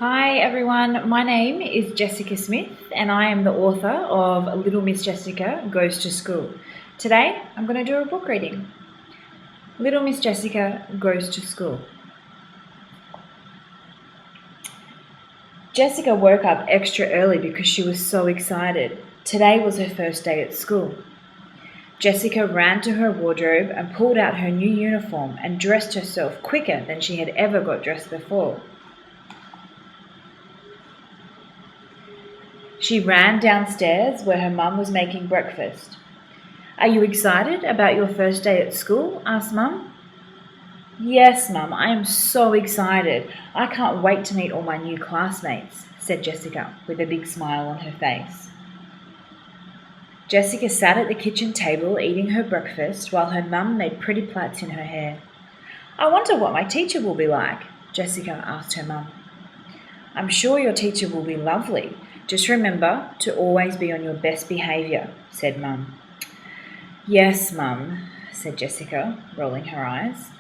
Hi everyone, my name is Jessica Smith and I am the author of Little Miss Jessica Goes to School. Today I'm going to do a book reading. Little Miss Jessica Goes to School. Jessica woke up extra early because she was so excited. Today was her first day at school. Jessica ran to her wardrobe and pulled out her new uniform and dressed herself quicker than she had ever got dressed before. She ran downstairs where her mum was making breakfast. "Are you excited about your first day at school?" asked Mum. "Yes, Mum, I am so excited. I can't wait to meet all my new classmates," said Jessica with a big smile on her face. Jessica sat at the kitchen table eating her breakfast while her mum made pretty plaits in her hair. "I wonder what my teacher will be like," Jessica asked her mum. "I'm sure your teacher will be lovely. Just remember to always be on your best behaviour," said Mum. "Yes, Mum," said Jessica, rolling her eyes.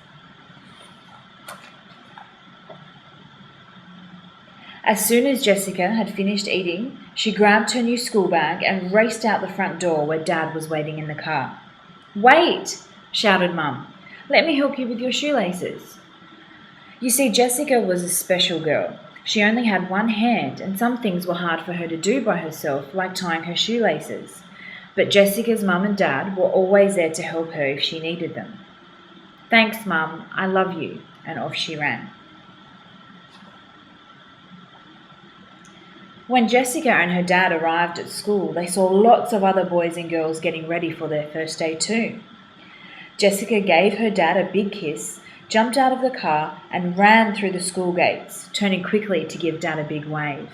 As soon as Jessica had finished eating, she grabbed her new school bag and raced out the front door where Dad was waiting in the car. "Wait!" shouted Mum. "Let me help you with your shoelaces." You see, Jessica was a special girl. She only had one hand and some things were hard for her to do by herself, like tying her shoelaces. But Jessica's mum and dad were always there to help her if she needed them. "Thanks, Mum, I love you," and off she ran. When Jessica and her dad arrived at school, they saw lots of other boys and girls getting ready for their first day too. Jessica gave her dad a big kiss, jumped out of the car and ran through the school gates, turning quickly to give Dad a big wave.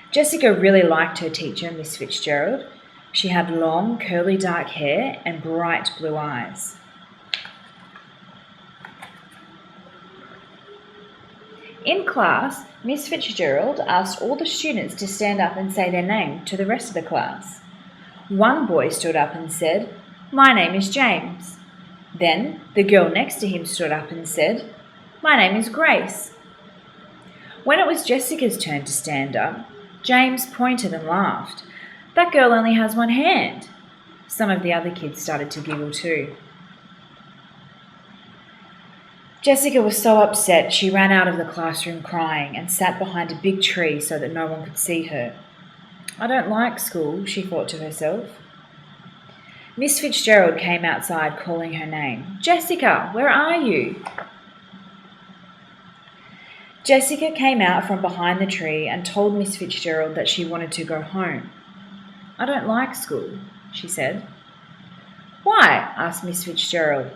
Jessica really liked her teacher, Miss Fitzgerald. She had long, curly dark hair and bright blue eyes. In class, Miss Fitzgerald asked all the students to stand up and say their name to the rest of the class. One boy stood up and said, "My name is James." Then the girl next to him stood up and said, "My name is Grace." When it was Jessica's turn to stand up, James pointed and laughed. "That girl only has one hand." Some of the other kids started to giggle too. Jessica was so upset she ran out of the classroom crying and sat behind a big tree so that no one could see her. "I don't like school," she thought to herself. Miss Fitzgerald came outside calling her name. "Jessica, where are you?" Jessica came out from behind the tree and told Miss Fitzgerald that she wanted to go home. "I don't like school," she said. "Why?" asked Miss Fitzgerald.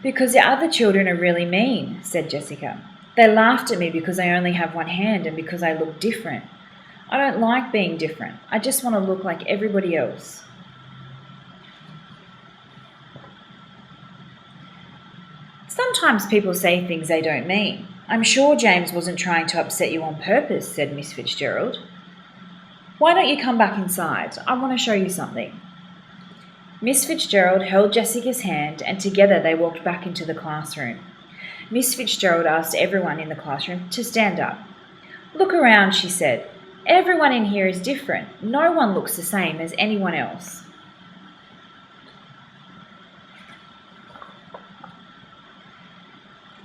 "Because the other children are really mean," said Jessica. "They laughed at me because I only have one hand and because I look different. I don't like being different. I just want to look like everybody else." "Sometimes people say things they don't mean. I'm sure James wasn't trying to upset you on purpose," said Miss Fitzgerald. "Why don't you come back inside? I want to show you something." Miss Fitzgerald held Jessica's hand and together they walked back into the classroom. Miss Fitzgerald asked everyone in the classroom to stand up. "Look around," she said. "Everyone in here is different. No one looks the same as anyone else."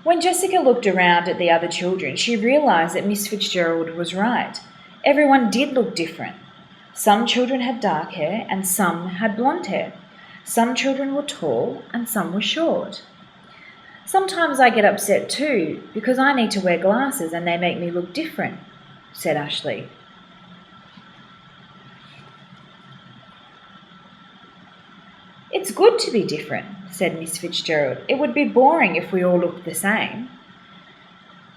When Jessica looked around at the other children, she realised that Miss Fitzgerald was right. Everyone did look different. Some children had dark hair and some had blonde hair. Some children were tall and some were short. "Sometimes I get upset too because I need to wear glasses and they make me look different," said Ashley. "It's good to be different," said Miss Fitzgerald. "It would be boring if we all looked the same."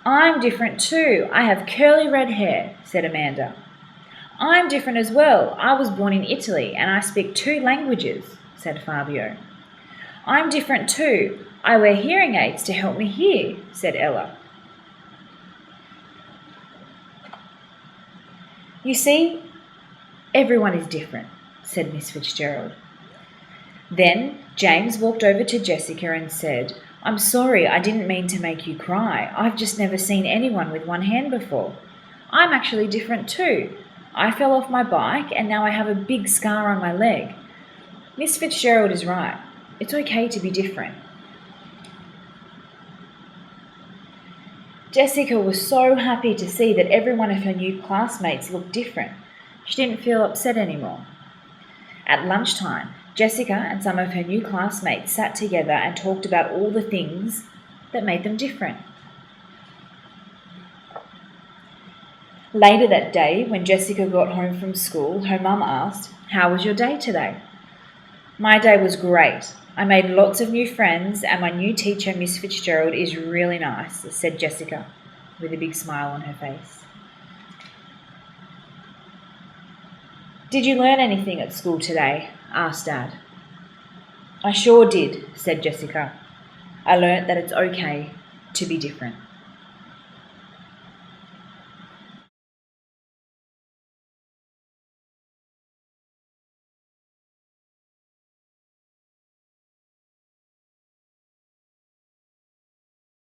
"I'm different too. I have curly red hair," said Amanda. "I'm different as well. I was born in Italy and I speak 2 languages," said Fabio. "I'm different too. I wear hearing aids to help me hear," said Ella. "You see, everyone is different," said Miss Fitzgerald. Then James walked over to Jessica and said, I'm sorry, I didn't mean to make you cry. I've just never seen anyone with one hand before. I'm actually different too. I fell off my bike and now I have a big scar on my leg. Miss Fitzgerald is right. It's okay to be different. Jessica was so happy to see that every one of her new classmates looked different. She didn't feel upset anymore. At lunchtime, Jessica and some of her new classmates sat together and talked about all the things that made them different. Later that day, when Jessica got home from school, her mum asked, "How was your day today?" "My day was great. I made lots of new friends and my new teacher, Miss Fitzgerald, is really nice," said Jessica with a big smile on her face. "Did you learn anything at school today?" asked Dad. "I sure did," said Jessica. "I learnt that it's okay to be different."